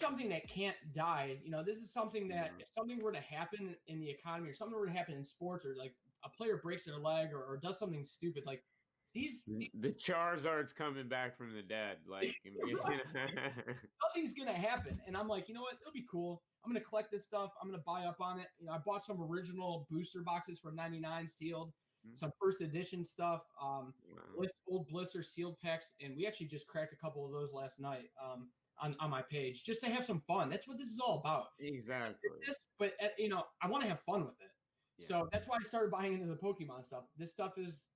something that can't die. You know, this is something that if something were to happen in the economy or something were to happen in sports, or like a player breaks their leg or does something stupid, like the Charizard's coming back from the dead. Like nothing's gonna happen. And I'm like, you know what? It'll be cool. I'm gonna collect this stuff. I'm gonna buy up on it. You know, I bought some original booster boxes for $99 sealed, some first edition stuff, old Blister sealed packs, and we actually just cracked a couple of those last night on my page just to have some fun. That's what this is all about. Exactly. But you know, I want to have fun with it. Yeah. So that's why I started buying into the Pokemon stuff. This stuff is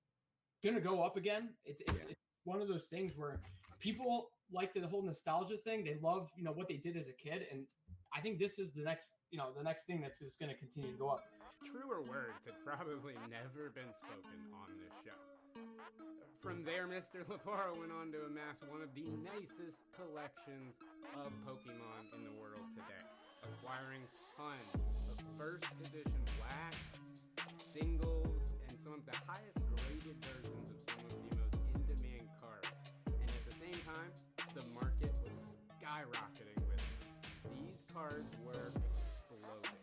gonna go up again. It's one of those things where people like the whole nostalgia thing. They love, you know, what they did as a kid, and I think this is the next thing that's just going to continue to go up. Truer words had probably never been spoken on this show. From there, Mr. Loparo went on to amass one of the nicest collections of Pokemon in the world today, acquiring tons of first edition wax, singles, and some of the highest graded versions of some of the most in-demand cards. And at the same time, the market was skyrocketing with it. These cards were exploding.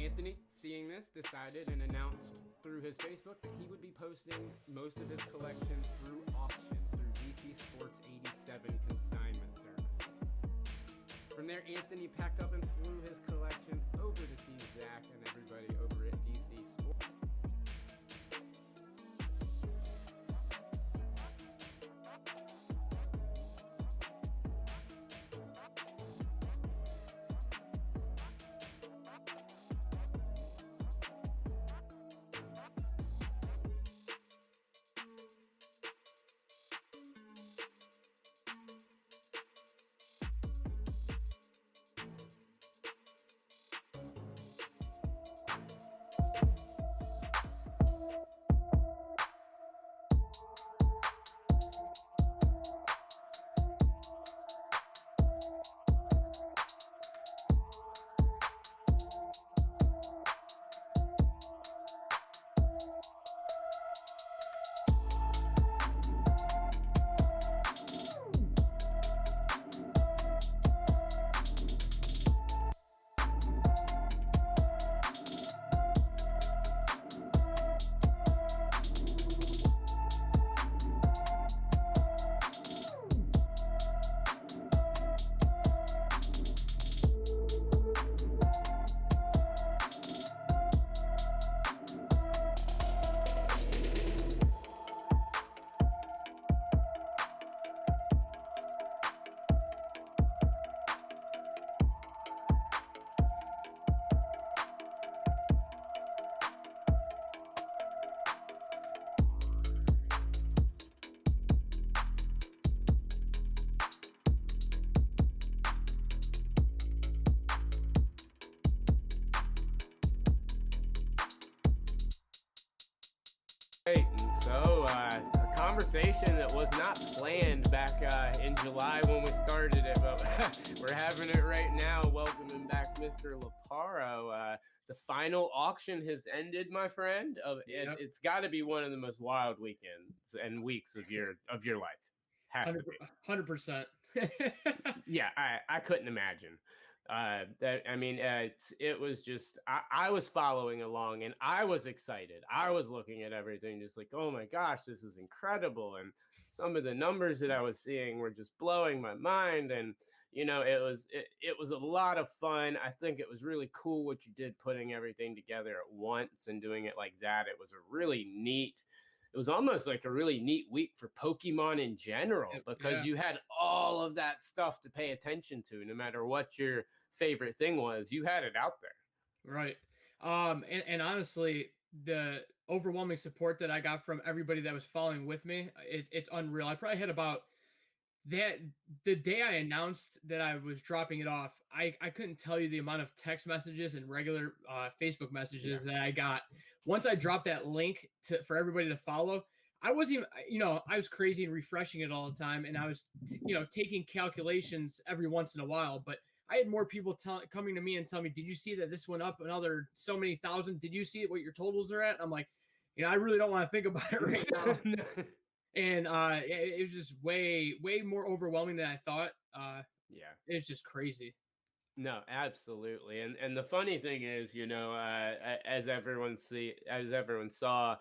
Anthony, seeing this, decided and announced through his Facebook that he would be posting most of his collection through auction through DC Sports 87 consignment services. From there, Anthony packed up and flew his collection over to see Zach and everybody over at DC Sports. A conversation that was not planned back in July when we started it, but we're having it right now. Welcoming back Mr. Loparo. The final auction has ended, my friend. It's got to be one of the most wild weekends and weeks of your life. Has to be 100%. Yeah, I couldn't imagine. It was just, I was following along and I was excited. I was looking at everything just like, oh my gosh, this is incredible. And some of the numbers that I was seeing were just blowing my mind. And, you know, it was a lot of fun. I think it was really cool what you did, putting everything together at once and doing it like that. It was it was almost like a really neat week for Pokemon in general, because you had all of that stuff to pay attention to. No matter what your favorite thing was, you had it out there. Right. And honestly, the overwhelming support that I got from everybody that was following with me, it's unreal. I probably had about the day I announced that I was dropping it off, I couldn't tell you the amount of text messages and regular Facebook messages that I got. Once I dropped that link for everybody to follow, I wasn't even, I was crazy and refreshing it all the time, and I was, taking calculations every once in a while. But I had more people coming to me and telling me, "Did you see that this went up another so many thousand? Did you see what your totals are at?" I'm like, I really don't want to think about it right now. And it was just way more overwhelming than I thought. Yeah, it's just crazy. No, absolutely. And the funny thing is, as everyone saw,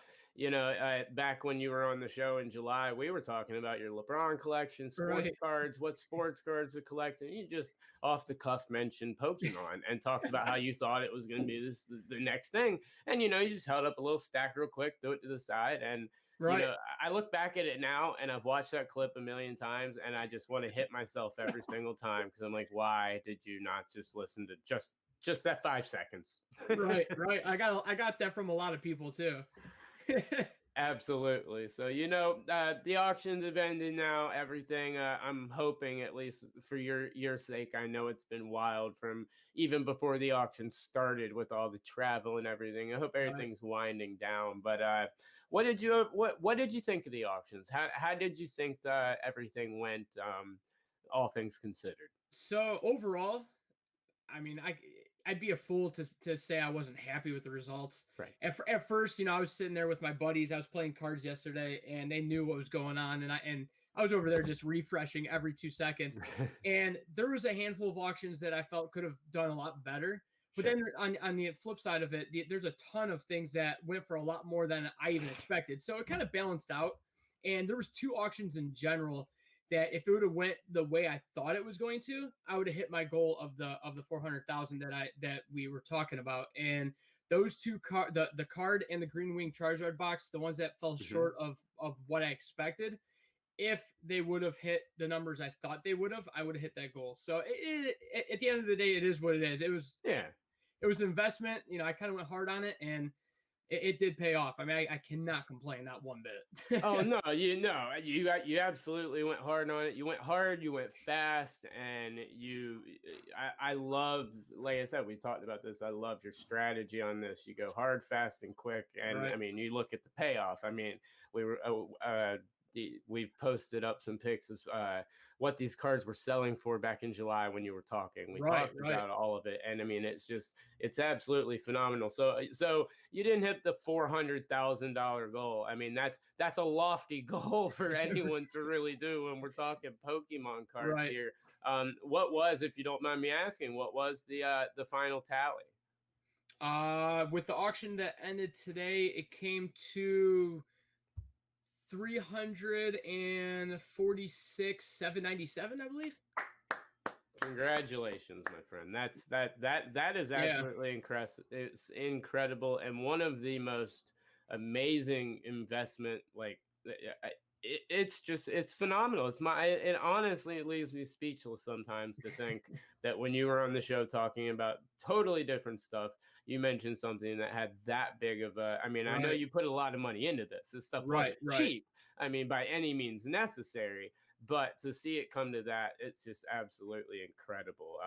back when you were on the show in July, we were talking about your LeBron collection, sports cards, what sports cards to collect, and you just off the cuff mentioned Pokemon and talked about how you thought it was going to be the next thing, and you just held up a little stack real quick, threw it to the side, and I look back at it now and I've watched that clip a million times and I just want to hit myself every single time because I'm like, why did you not just listen to just that 5 seconds? Right. I got that from a lot of people too. Absolutely. So, the auctions have ended now, everything. I'm hoping, at least for your sake, I know it's been wild from even before the auction started with all the travel and everything. I hope everything's winding down. But what did you think of the auctions? How did you think everything went, all things considered? So overall, I mean, I'd be a fool to say I wasn't happy with the results. Right. At first, I was sitting there with my buddies. I was playing cards yesterday, and they knew what was going on, and I was over there just refreshing every 2 seconds. And there was a handful of auctions that I felt could have done a lot better. But then on the flip side of it, there's a ton of things that went for a lot more than I even expected. So it kind of balanced out. And there was 2 auctions in general that if it would have went the way I thought it was going to, I would have hit my goal of the 400,000 that we were talking about. And those 2 the card and the Green Wing Charizard box, the ones that fell short of what I expected, if they would have hit the numbers I thought they would have, I would have hit that goal. So at the end of the day, it is what it is. It was an investment. I kind of went hard on it, and it did pay off. I mean, I cannot complain, not one bit. Oh no, you absolutely went hard on it. You went hard, you went fast, and I love, like I said, we talked about this. I love your strategy on this. You go hard, fast, and quick, and I mean, you look at the payoff. I mean, we've posted up some pics of what these cards were selling for back in July when you were talking. We talked about all of it, and I mean, it's absolutely phenomenal. So you didn't hit the $400,000 goal. I mean, that's a lofty goal for anyone to really do when we're talking Pokemon cards here. What was, if you don't mind me asking, what was the final tally? With the auction that ended today, it came to 346,797, I believe. Congratulations, my friend. That is absolutely impressive. It's incredible, and one of the most amazing investment. Like, it's phenomenal. It honestly, it leaves me speechless sometimes to think that when you were on the show talking about totally different stuff, you mentioned something that had that big of a, I mean, I know you put a lot of money into this. This stuff wasn't cheap. I mean, by any means necessary, but to see it come to that, it's just absolutely incredible.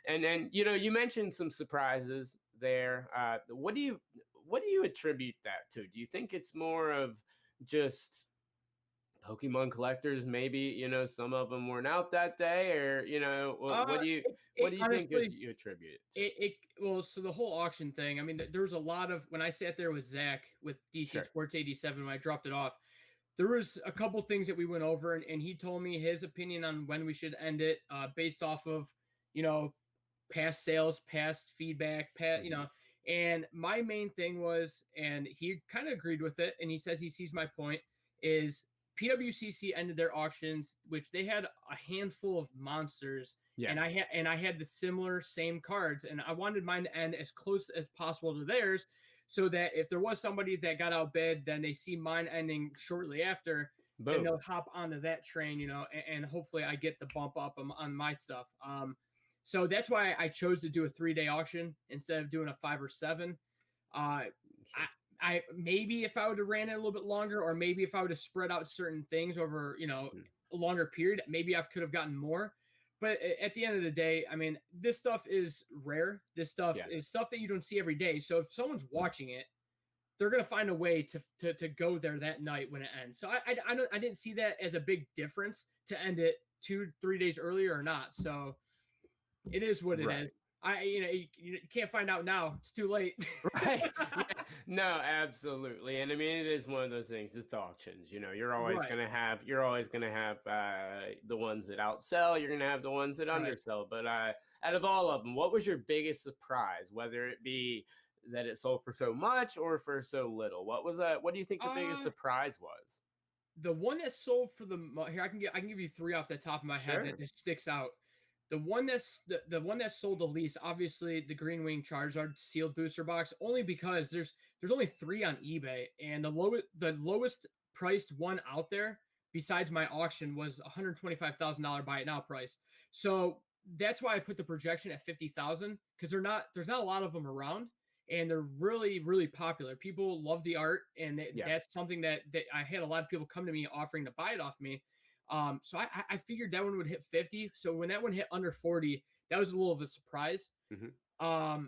And you mentioned some surprises there. What do you attribute that to? Do you think it's more of just Pokemon collectors? Maybe, some of them weren't out that day, or, what do you honestly think you attribute it to? Well, so the whole auction thing, I mean, there was a lot of, when I sat there with Zach with DC Sports 87, when I dropped it off, there was a couple things that we went over, and he told me his opinion on when we should end it, based off of, past sales, past feedback, and my main thing was, and he kind of agreed with it, and he says he sees my point, is PWCC ended their auctions, which they had a handful of monsters, and I had the same cards, and I wanted mine to end as close as possible to theirs, so that if there was somebody that got outbid, then they see mine ending shortly after, then they'll hop onto that train, and hopefully I get the bump up on my stuff. So that's why I chose to do a 3-day auction instead of doing a 5 or 7. I maybe if I would have ran it a little bit longer, or maybe if I would have spread out certain things over, a longer period, maybe I could have gotten more. But at the end of the day, I mean, this stuff is rare. This stuff is stuff that you don't see every day. So if someone's watching it, they're gonna find a way to go there that night when it ends. So I didn't see that as a big difference to end it 2-3 days earlier or not. So it is what it is. You can't find out now. It's too late. Right. Yeah. No, absolutely. And I mean, it is one of those things. It's auctions. You're always gonna have the ones that outsell. You're gonna have the ones that undersell. But out of all of them, what was your biggest surprise? Whether it be that it sold for so much or for so little, what do you think the biggest surprise was? The one that sold for here, I can give you 3 off the top of my head that just sticks out. The one that sold the least, obviously, the Green Wing Charizard sealed booster box, only because there's only 3 on eBay, and the lowest priced one out there besides my auction was $125,000 buy it now price. So that's why I put the projection at 50,000, because there's not a lot of them around, and they're really, really popular. People love the art, and that's something that I had a lot of people come to me offering to buy it off me. So I figured that one would hit 50. So when that one hit under 40, that was a little of a surprise. Mm-hmm.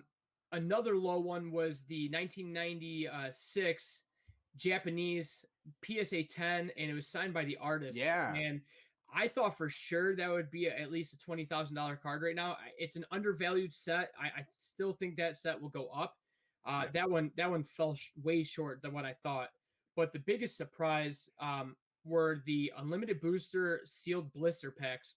Another low one was the 1996 Japanese PSA 10, and it was signed by the artist. Yeah. And I thought for sure that would be at least a $20,000 card right now. It's an undervalued set. I still think that set will go up. That one fell way short than what I thought. But the biggest surprise were the unlimited booster sealed blister packs.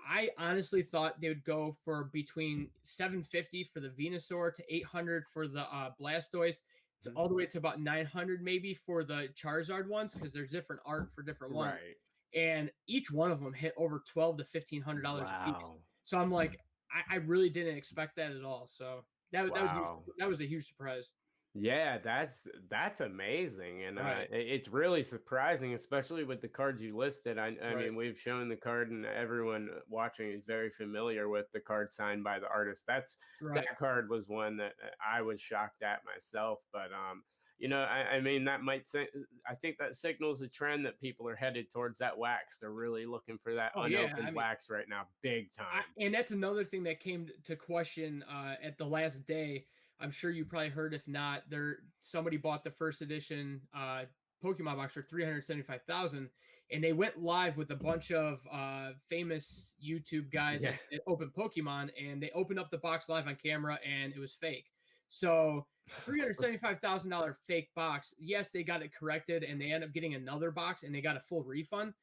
I honestly thought they would go for between $750 for the Venusaur to $800 for the Blastoise, to all the way to about $900 maybe for the Charizard ones, because there's different art for different ones. Right. And each one of them hit over $1,200 to $1,500 a piece. So I'm like, I really didn't expect that at all. So that was a huge surprise. Yeah, that's amazing, and it's really surprising, especially with the cards you listed. I mean, we've shown the card, and everyone watching is very familiar with the card signed by the artist. That card was one that I was shocked at myself, but I mean, I think that signals a trend that people are headed towards that wax. They're really looking for that unopened wax right now, big time. And that's another thing that came to question at the last day. I'm sure you probably heard. If not, somebody bought the first edition Pokemon box for $375,000, and they went live with a bunch of famous YouTube guys that open Pokemon, and they opened up the box live on camera, and it was fake. So $375,000 fake box. Yes, they got it corrected, and they end up getting another box, and they got a full refund.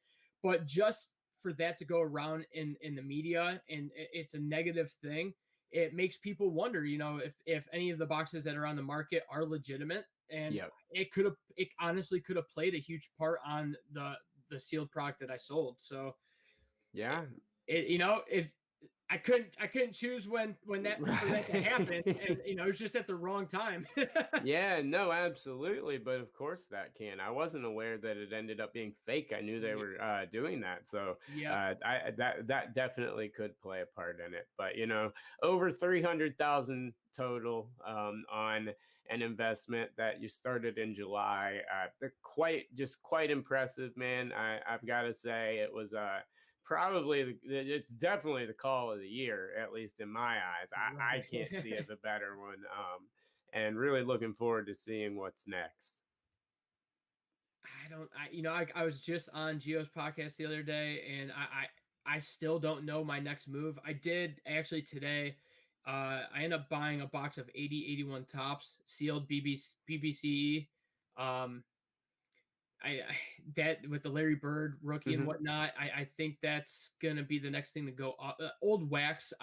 But just for that to go around in the media, and it's a negative thing, it makes people wonder, if any of the boxes that are on the market are legitimate, and it honestly could have played a huge part on the sealed product that I sold. So I couldn't choose when that happened, and it was just at the wrong time. Yeah, no, absolutely. But of course that can. I wasn't aware that it ended up being fake. I knew they were doing that, so that definitely could play a part in it. But over 300,000 total on an investment that you started in July. Quite impressive, man. I've got to say it was it's definitely the call of the year, at least in my eyes. I can't see a better one. And really looking forward to seeing what's next. I was just on Gio's podcast the other day, and I still don't know my next move. I did actually today. I ended up buying a box of 81 tops sealed BBCE. That with the Larry Bird rookie and whatnot, I think that's gonna be the next thing to go. Old wax,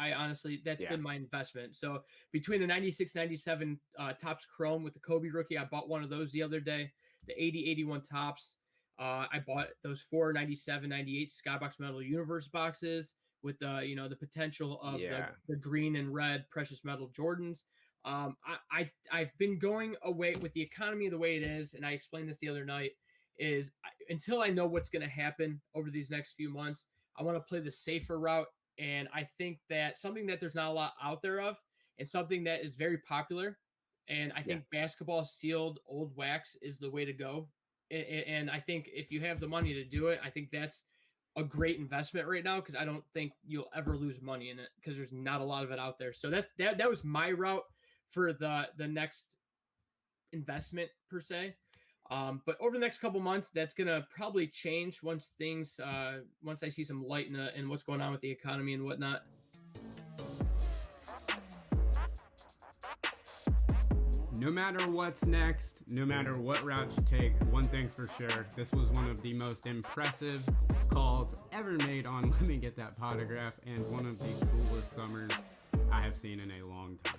that's been my investment. So between the 96, 97 tops chrome with the Kobe rookie, I bought one of those the other day. The 80, 81 tops, I bought those 4 97, 98 Skybox Metal Universe boxes with the potential of the green and red precious metal Jordans. I've been going away with the economy the way it is, and I explained this the other night. Is until I know what's going to happen over these next few months, I want to play the safer route. And I think that something that there's not a lot out there of, and something that is very popular, and I think basketball sealed old wax is the way to go. And I think if you have the money to do it, I think that's a great investment right now, because I don't think you'll ever lose money in it, because there's not a lot of it out there. So that was my route for the next investment per se. But over the next couple months, that's gonna probably change once I see some light in what's going on with the economy and whatnot. No matter what's next, no matter what route you take, one thing's for sure, this was one of the most impressive calls ever made on Let Me Get That Potograph, and one of the coolest summers I have seen in a long time.